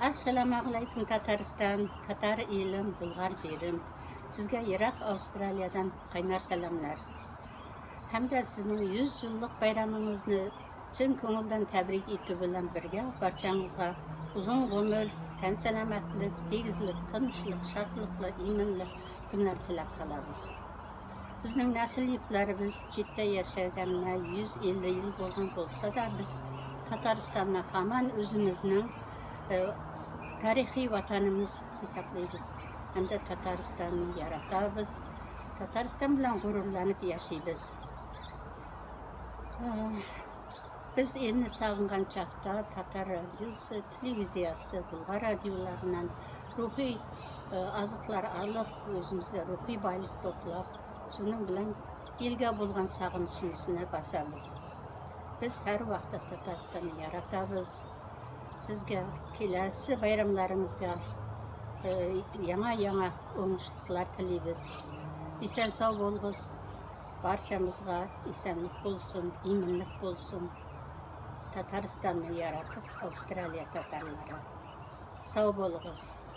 Assalamu alaykum Tataristan, Tatar elim, Bulgar jerim. Sizga Irak, Avstraliyadan qaynar salamlar. Hamda sizning 100 yillik bayramınızı chin ko'ngildan tabrik etib bilan birga barchangizga uzun umr, tan salomatlik, tegizlik, tinchlik, shodlikla, iymonli kunlar tilab qolamiz. Bizning nasliylarimiz chetda yashaganına 150 yil bo'lgan bo'lsa da biz Tataristonda hamon o'zimizning tarixiy vatanimiz hisoblaymiz. Hamda Tataristonni yaratamiz. Tatariston bilan g'ururlanib yashaymiz. Biz endi sog'ingan chaqda Tatar radiosi, televiziyasi, Bulgar radiolarından ruhiy oziqlar olib, o'zimizga ruhiy boylik to'plab, shuning bilan elga bo'lgan sog'inishimizni bosamiz. Biz har vaqt Tataristonni yaratamiz. Sizga kelasi bayramlaringizga yana o'ngishliklar tilaymiz. Esen sağ bo'lg'iz. Barchamizga esenlik bo'lsin, iymonlik bo'lsin. Tataristonni yaratib, Avstraliya tatarlari sağ bo'lg'iz.